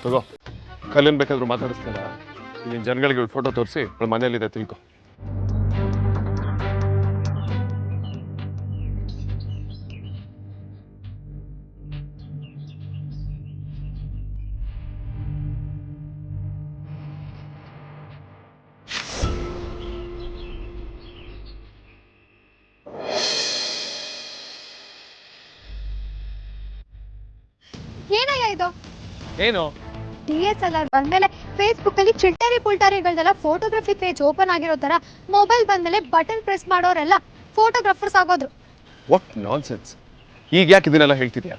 ತಗೋ ಕಲ್ಲಿನ ಬೇಕಾದ್ರೂ ಮಾತಾಡಿಸ್ತಾರ ಇಲ್ಲಿನ ಜನಗಳಿಗೆ ಫೋಟೋ ತೋರಿಸಿ ಅವಳ ಮನೇಲಿದೆ ತಿಳ್ಕೊ. ಏನಯ್ಯ ಇದು? ಏನು DSLR ಬಂದ್ಮೇಲೆ ಫೇಸ್ಬುಕ್ ಅಲ್ಲಿ ಚಿಲ್ಟಾರಿ ಪುಲ್ಟಾರಿಗಳದೆಲ್ಲ ಫೋಟೋಗ್ರಫಿ ಪೇಜ್ ಓಪನ್ ಆಗಿರೋ ತರ ಮೊಬೈಲ್ ಬಂದ್ಮೇಲೆ ಬಟನ್ ಪ್ರೆಸ್ ಮಾಡೋರೆಲ್ಲ ಫೋಟೋಗ್ರಾಫರ್ಸ್ ಆಗೋದ್ರು. What nonsense. ಈಗ ಯಾಕೆ ಇದನ್ನೆಲ್ಲ ಹೇಳ್ತಿದ್ಯಾ?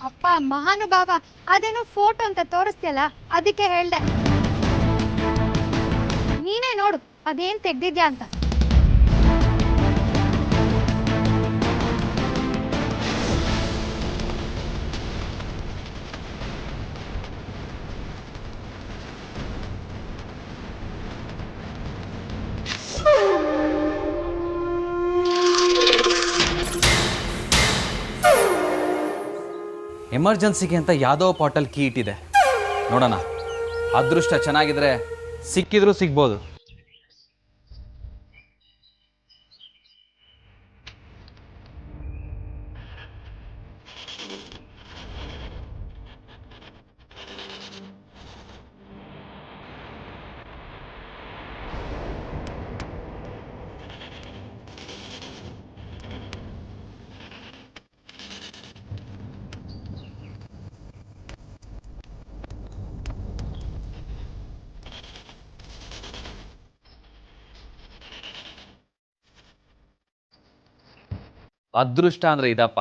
ಅಪ್ಪ ಮಹಾನುಭಾವ, ಅದೇನೋ ಫೋಟೋ ಅಂತ ತೋರಿಸ್ತಿಯಲ್ಲ ಅದಕ್ಕೆ ಹೇಳ್ದೆ. ನೀನೇ ನೋಡು ಅದೇನ್ ತೆಗ್ದಿದ್ಯಾ ಅಂತ. ಎಮರ್ಜೆನ್ಸಿಗೆ ಅಂತ ಯಾವುದೋ ಪಾಟಲ್ ಕೀ ಇಟ್ಟಿದೆ, ನೋಡೋಣ. ಅದೃಷ್ಟ ಚೆನ್ನಾಗಿದ್ರೆ ಸಿಕ್ಕಿದ್ರೂ ಸಿಗ್ಬೋದು. ಅದೃಷ್ಟ ಅಂದರೆ ಇದಪ್ಪ,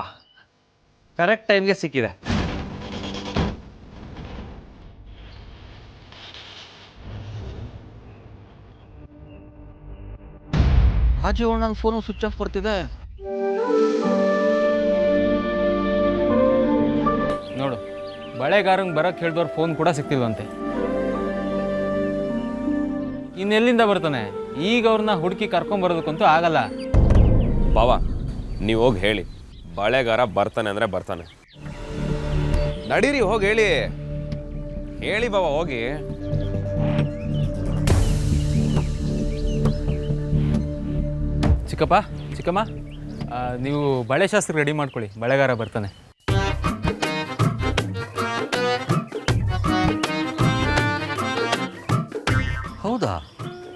ಕರೆಕ್ಟ್ ಟೈಮ್ಗೆ ಸಿಕ್ಕಿದೆ. ರಾಜು ನನ್ನ ಫೋನು ಸ್ವಿಚ್ ಆಫ್ ಬರ್ತಿದೆ. ನೋಡು, ಬಳೆಗಾರಂಗೆ ಬರೋಕ್ಕೆ ಹೇಳಿದವ್ರ ಫೋನ್ ಕೂಡ ಸಿಗ್ತಿಲ್ವಂತೆ. ಇನ್ನೆಲ್ಲಿಂದ ಬರ್ತಾನೆ ಈಗ? ಅವ್ರನ್ನ ಹುಡುಕಿ ಕರ್ಕೊಂಬರೋದಕ್ಕಂತೂ ಆಗಲ್ಲ. ಬಾವ ನೀವು ಹೋಗಿ ಹೇಳಿ, ಬಳೆಗಾರ ಬರ್ತಾನೆ ಅಂದರೆ ಬರ್ತಾನೆ. ನಡೀರಿ ಹೋಗಿ ಹೇಳಿ. ಹೇಳಿ ಬಾವ, ಹೋಗಿ. ಚಿಕ್ಕಪ್ಪ, ಚಿಕ್ಕಮ್ಮ, ನೀವು ಬಳೆ ಶಾಸ್ತ್ರ ರೆಡಿ ಮಾಡ್ಕೊಳ್ಳಿ, ಬಳೆಗಾರ ಬರ್ತಾನೆ. ಹೌದಾ?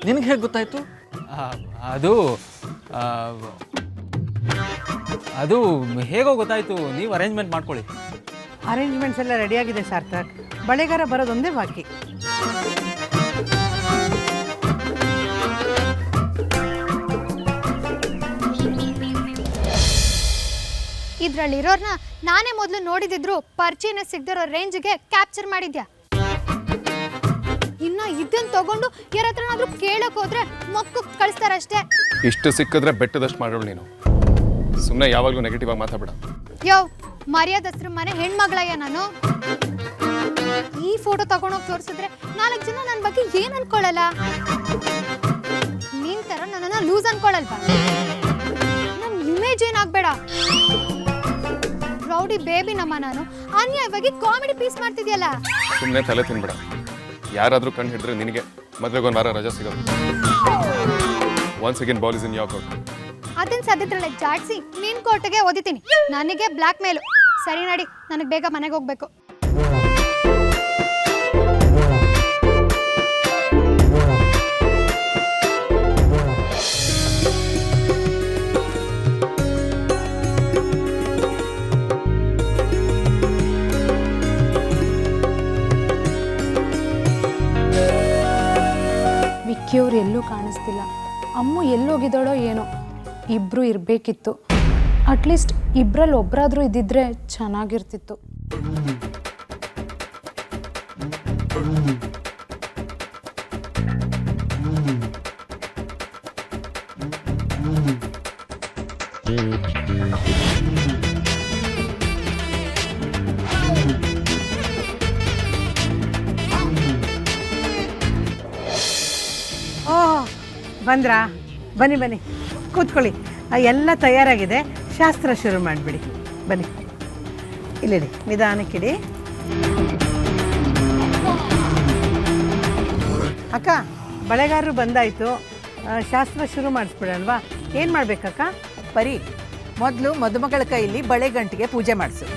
ನಿನಗೆ ಹೇಗೆ ಗೊತ್ತಾಯ್ತು? ಅದು ಅದು ಹೇಗೋ ಗೊತ್ತಾಯ್ತು. ನೀವು ಅರೇಂಜ್ಮೆಂಟ್ ಮಾಡ್ಕೊಳ್ಳಿ. ಅರೇಂಜ್ಮೆಂಟ್ಸ್ ಎಲ್ಲ ರೆಡಿಯಾಗಿದೆ ಸಾರ್ಥಕ್. ಬಳೆಗಾರ ಬರೋದೊಂದೇ ಬಾಕಿ. ಇದ್ರಲ್ಲಿರೋರ್ನ ನಾನೇ ಮೊದಲು ನೋಡಿದಿದ್ರು ಪರಿಚಯನ ಸಿಗದಿರೋ ರೇಂಜ್ಗೆ ಕ್ಯಾಪ್ಚರ್ ಮಾಡಿದ್ಯಾ. ಇನ್ನ ಇದನ್ನ ತಗೊಂಡು ಯಾರ ಹತ್ರನಾದ್ರೂ ಕೇಳಕ್ ಹೋದ್ರೆ ಮಕ್ಕು ಕಳಿಸ್ತಾರಷ್ಟೇ. ಇಷ್ಟು ಸಿಕ್ಕಿದ್ರೆ ಬೆಟ್ಟದಷ್ಟು ಮಾಡೋಳು ನೀನು. ಸುಮ್ಮನೆ ಯಾವಾಗಲೂ ನೆಗೆಟಿವ್ ಆಗಿ ಮಾತಾಡಬೇಡ. ಯೋ, ಮರ್ಯಾದಸ್ತ್ರ ಮನೆ ಹೆಣ್ಮಗಳಯ್ಯ ನಾನು. ಈ ಫೋಟೋ ತಗೊಂಡೋಗಿ ತೋರಿಸಿದ್ರೆ 4 ಜನ ನನ್ನ ಬಗ್ಗೆ ಏನ್ ಅನ್ಕೊಳ್ಳಲ್ಲ. ನೀನ್ ತರ ನನ್ನನ್ನ ಲೂಸ್ ಅನ್ಕೊಳ್ಳಲ್ವಾ? ನನ್ ಇಮೇಜ್ ಏನಾಗ್ಬೇಡ. ರೌಡಿ ಬೇಬಿ ನಮ್ಮ ನಾನು ಅನ್ಯಾಯವಾಗಿ ಕಾಮಿಡಿ ಪೀಸ್ ಮಾಡ್ತಿದ್ಯಲ್ಲ. ಸುಮ್ಮನೆ ತಲೆ ತಿನ್ಬೇಡ. ಯಾರಾದರೂ ಕಣ್ಣು ಹಿಡಿದ್ರೆ ನಿನಗೆ ಮದುವೆಗೆ 1 ವಾರ ರಜಾ ಸಿಗೋದು. Once again ball is in your court. ಅದನ್ನ ಸದ್ಯದ್ರಲ್ಲೇ ಜಾಡ್ಸಿ ನಿನ್ ಕೋರ್ಟ್ಗೆ ಓದಿತೀನಿ. ನನಗೆ ಬ್ಲ್ಯಾಕ್ ಮೇಲು. ಸರಿ ನಡಿ, ನನಗೆ ಬೇಗ ಮನೆಗೆ ಹೋಗ್ಬೇಕು. ವಿಕ್ಕಿಯವ್ರು ಎಲ್ಲೂ ಕಾಣಿಸ್ತಿಲ್ಲ. ಅಮ್ಮು ಎಲ್ಲೋಗಿದ್ದಾಳೋ ಏನೋ. ಇಬ್ಬರು ಇರಬೇಕಿತ್ತು. ಅಟ್ಲೀಸ್ಟ್ ಇಬ್ಬರಲ್ಲಿ ಒಬ್ಬರಾದರೂ ಇದ್ದಿದ್ರೆ ಚೆನ್ನಾಗಿರ್ತಿತ್ತು. ಓಹ್, ಬಂದ್ರಾ? ಬನ್ನಿ ಬನ್ನಿ, ಕೂತ್ಕೊಳ್ಳಿ. ಎಲ್ಲ ತಯಾರಾಗಿದೆ, ಶಾಸ್ತ್ರ ಶುರು ಮಾಡಿಬಿಡಿ. ಬನ್ನಿ, ಇಲ್ಲಿಡಿ, ನಿಧಾನಕ್ಕಿಡಿ. ಅಕ್ಕ ಬಳೆಗಾರರು ಬಂದಾಯಿತು, ಶಾಸ್ತ್ರ ಶುರು ಮಾಡಿಸ್ಬಿಡಲ್ವಾ? ಏನು ಮಾಡ್ಬೇಕಕ್ಕ? ಪರಿ, ಮೊದಲು ಮದುಮಗಳ ಕೈಯಲ್ಲಿ ಬಳೆ ಗಂಟಿಗೆ ಪೂಜೆ ಮಾಡಿಸು.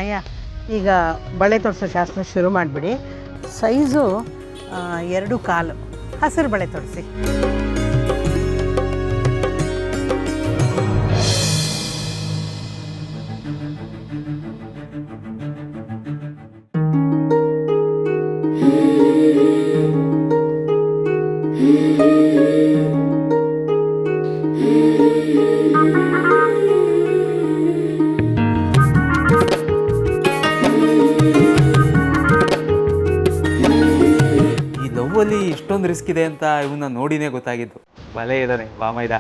ಅಯ್ಯ, ಈಗ ಬಳೆ ತೊಡಿಸೋ ಶಾಸ್ತ್ರ ಶುರು ಮಾಡಿಬಿಡಿ. ಸೈಜು 2.25 ಹಸಿರು ಬಳೆ ತೊಡಿಸಿ. ಈ ಲವ್ವಲ್ಲಿ ಇಷ್ಟೊಂದು ರಿಸ್ಕ್ ಇದೆ ಅಂತ ಇವನ್ನ ನೋಡಿನೇ ಗೊತ್ತಾಗಿದ್ದು. ಬಲೆ ಇದ್ದಾನೆ ಬಾಮೈದ.